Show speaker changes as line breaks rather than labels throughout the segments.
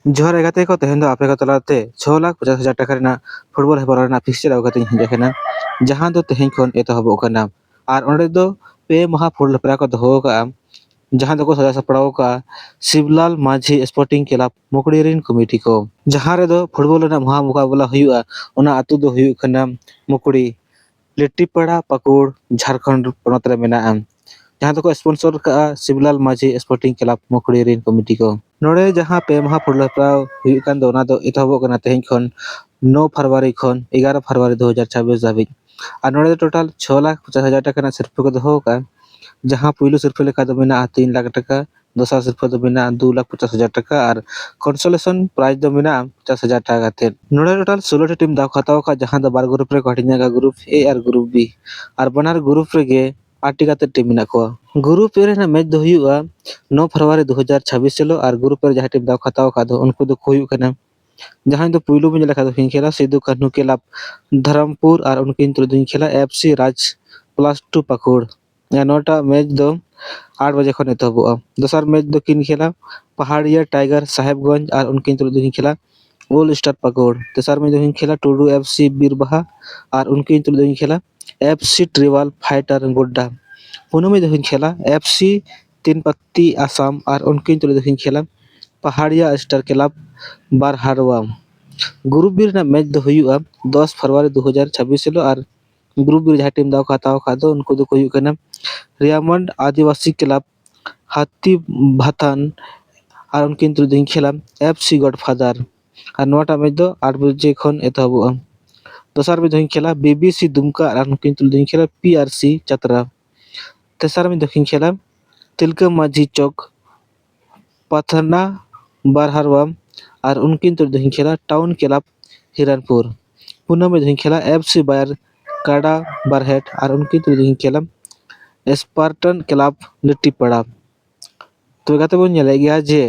ᱡᱚᱦᱟᱨ ᱜᱮ ᱜᱟᱛᱮ ᱠᱚ, ᱛᱮᱦᱮᱧ ᱫᱚ ᱟᱯᱮ ᱠᱚ ᱛᱟᱞᱟᱛᱮ 6,50,000 ᱴᱟᱠᱟ ᱨᱮᱱᱟᱜ ᱯᱷᱩᱴᱵᱚᱞ ᱦᱮᱯᱨᱟᱣ ᱨᱮᱱᱟᱜ ᱯᱷᱤᱠᱥᱪᱟᱨ ᱟᱹᱜᱩ ᱠᱟᱛᱮᱧ ᱦᱮᱡ ᱟᱠᱟᱱᱟ, ᱡᱟᱦᱟᱸ ᱫᱚ ᱛᱮᱦᱮᱧ ᱠᱷᱚᱱ ᱮᱛᱚᱦᱚᱵᱚᱜ ᱠᱟᱱᱟ ᱟᱨ ᱚᱸᱰᱮ ᱫᱚ 2 ᱢᱟᱦᱟ ᱯᱷᱩᱴᱵᱚᱞ ᱦᱮᱯᱨᱟᱣ ᱠᱚ ᱫᱚᱦᱚ ᱠᱟᱜᱼᱟ, ᱡᱟᱦᱟᱸ ᱫᱚᱠᱚ ᱥᱟᱡᱟᱣ ᱥᱟᱯᱲᱟᱣ ᱠᱟᱜᱼᱟ ᱥᱤᱵᱞᱟᱞ ᱢᱟᱹᱡᱷᱤ ᱥᱯᱳᱨᱴᱤᱝ ᱠᱞᱟᱵᱽ ᱢᱩᱠᱲᱤ ᱨᱮᱱ ᱠᱚᱢᱤᱴᱤ ᱠᱚ, ᱡᱟᱦᱟᱸ ᱨᱮᱫᱚ ᱯᱷᱩᱴᱵᱚᱞ ᱨᱮᱱᱟᱜ ᱢᱚᱦᱟ ᱢᱚᱠᱟᱵᱚᱞᱟ ᱦᱩᱭᱩᱜᱼᱟ᱾ ᱚᱱᱟ ᱟᱹᱛᱩ ᱫᱚ ᱦᱩᱭᱩᱜ ᱠᱟᱱᱟ ᱢᱩᱠᱲᱤ, ᱞᱤᱴᱤᱯᱟᱲᱟ, ᱯᱟᱹᱠᱩᱲ, ᱡᱷᱟᱲᱠᱷᱚᱸᱰ ᱯᱚᱱᱚᱛ ᱨᱮ ᱢᱮᱱᱟᱜᱼᱟ, ᱡᱟᱦᱟᱸ ᱫᱚᱠᱚ ᱥᱯᱚᱱᱥᱚᱨ ᱠᱟᱜᱼᱟ ᱥᱤᱵᱞᱟᱞ ᱢᱟᱹᱡᱷᱤ ᱥᱯᱳᱨᱴᱤᱝ ᱠᱞᱟᱵᱽ ᱢᱩᱠᱲᱤ ᱨᱮᱱ ᱠᱚᱢᱤᱴᱤ ᱠᱚ᱾ ᱱᱚᱰᱮ ᱡᱟᱦᱟᱸ 2 ᱢᱟᱦᱟ ᱯᱷᱩᱴᱵᱚᱞ ᱦᱮᱯᱨᱟᱣ ᱦᱩᱭᱩᱜ ᱠᱟᱱ ᱫᱚ ᱚᱱᱟ ᱫᱚ ᱮᱛᱚᱦᱚᱵᱚᱜ ᱠᱟᱱᱟ ᱛᱮᱦᱮᱧ ᱠᱷᱚᱱ 9 ᱯᱷᱮᱵᱨᱩᱣᱟᱨᱤ ᱠᱷᱚᱱ 11 ᱯᱷᱮᱵᱨᱩᱣᱟᱨᱤ 2026 ᱫᱷᱟᱹᱵᱤᱡ, ᱟᱨ ᱱᱚᱰᱮ ᱫᱚ ᱴᱳᱴᱟᱞ 6,50,000 ᱴᱟᱠᱟ ᱨᱮᱱᱟᱜ ᱥᱤᱨᱯᱟᱹ ᱠᱚ ᱫᱚᱦᱚ ᱠᱟᱜᱼᱟ, ᱡᱟᱦᱟᱸ ᱯᱩᱭᱞᱩ ᱥᱤᱨᱯᱟᱹ ᱞᱮᱠᱟ ᱫᱚ ᱢᱮᱱᱟᱜᱼᱟ 3 ᱞᱟᱠᱷ ᱴᱟᱠᱟ, ᱫᱚᱥᱟᱨ ᱥᱤᱨᱯᱟᱹ ᱫᱚ ᱢᱮᱱᱟᱜᱼᱟ 2,50,000 ᱴᱟᱠᱟ ᱟᱨ ᱠᱚᱱᱥᱳᱞᱮᱥᱚᱱ ᱯᱨᱟइᱡ ᱫᱚ ᱢᱮᱱᱟᱜᱼᱟ 50,000 ᱴᱟᱠᱟ ᱠᱟᱛᱮᱫ᱾ ᱱᱚᱰᱮ ᱴᱳᱴᱟᱞ 16ᱴᱤ ᱴᱤᱢ ᱫᱟᱣ ᱠᱚ ᱦᱟᱛᱟᱣ ᱠᱟᱜᱼᱟ, ᱡᱟᱦᱟᱸ ᱫᱚ 2 ᱜᱨᱩᱯ ᱨᱮᱠᱚ ᱦᱟᱹᱴᱤᱧ ᱟᱠᱟᱜᱼᱟ, group A R group B, ᱟᱨ ᱵᱟᱱᱟᱨ ᱜᱨᱩᱯ ᱨᱮᱜᱮ 8ᱴᱤ ᱠᱟᱛᱮᱫ ᱴᱤᱢ ᱢᱮᱱᱟᱜ ᱠᱚᱣᱟ᱾ ᱜᱨᱩᱯ A ᱨᱮᱱᱟᱜ ᱢᱮᱪ ᱫᱚ ᱦᱩᱭᱩᱜᱼᱟ 9 ᱯᱷᱮᱵᱨᱩᱣᱟᱨᱤ 2026 ᱦᱤᱞᱳᱜ, ᱟᱨ ᱜᱨᱩᱯ ᱨᱮ ᱡᱟᱦᱟᱸᱭ ᱴᱤᱢ ᱫᱟᱣ ᱠᱚ ᱦᱟᱛᱟᱣ ᱠᱟᱜ ᱫᱚ ᱩᱱᱠᱩ ᱫᱚᱠᱚ ᱦᱩᱭᱩᱜ ᱠᱟᱱᱟ, ᱡᱟᱦᱟᱸᱭ ᱫᱚ ᱯᱩᱭᱞᱩ ᱵᱚᱱ ᱧᱮᱞ ᱞᱮᱠᱷᱟᱱ ᱫᱚ ᱠᱷᱮᱞᱟ ᱥᱤᱫᱩ ᱠᱟᱹᱱᱦᱩ ᱠᱞᱟᱵᱽ ᱫᱷᱚᱨᱚᱢᱯᱩᱨ, ᱟᱨ ᱩᱱᱠᱤᱱ ᱛᱩᱞᱩᱡ ᱠᱷᱮᱞᱟ FC ᱨᱟᱡᱽ +2 ᱯᱟᱹᱠᱩᱲ᱾ ᱱᱚᱣᱟᱴᱟᱜ ᱢᱮᱪ ᱫᱚ 8 ᱵᱟᱡᱮ ᱠᱷᱚᱱ ᱮᱛᱚᱦᱚᱵᱚᱜᱼᱟ᱾ ᱫᱚᱥᱟᱨ ᱢᱮᱪ ᱫᱚᱠᱤᱱ ᱠᱷᱮᱞᱟ ᱯᱟᱦᱟᱲᱤᱭᱟᱹ ᱴᱟइगर साहेबगंज, ᱟᱨ उनकिन तुलुज दो खेला ऑल स्टार पाकुड़। तेसर में दो खेला टुडू FC बीरबाहा, और उनकिन तुलुज दो खेला FC ट्रिबल फाइटर गोड्डा। पुनः में दो खेला FC तीनपत्ती आसाम, और उनकिन तुलुज दो खेला Pahariya star club Barharwa. Group B रना मैच दो हुआ 10 फरवरी 2026 हिलो, और ग्रुप बी जहाँ टीम दाव को हताव का दो उनको दो हुई कना रियामंड आदिवासी क्लब हाथी भाथान, और उनकिन तुलुज दो खेला FC गॉडफादर। और नोटा मैच दो 8 बजे खन एतहबुआ। दोसर में दो खेला BBC दुमका, और उनकिन तुलुज दो खेला PRC चतरा। तेसर में दो खेला तिलका माझी चौक पथना बारहारवा, और उनकिन तुलुज दो खेला टाउन क्लब हिरनपुर। पुनः में दो खेला FC बायर काडा बारहेट, और उनकिन तुलुज दो खेला स्पार्टन क्लब लिट्टीपाड़ा। तो गाते बन ñele गया जे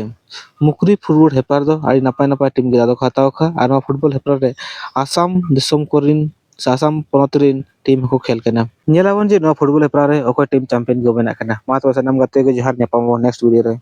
मुकरी फुटबल हेपार दो आड़ी नापाय नापाय टीम गे दादो खाताव खा, और नवा फुटबल हेपार रे आसाम दिसम कोरिन से आसाम पोनोत रिन टीम को खेल कना ñelaबन जे नवा फुटबल हेपार रे अकोय टीम चैंपियन गो बेना कना। मा तो सनम गाते गे जोहार, नेक्स्ट वीडियो रे।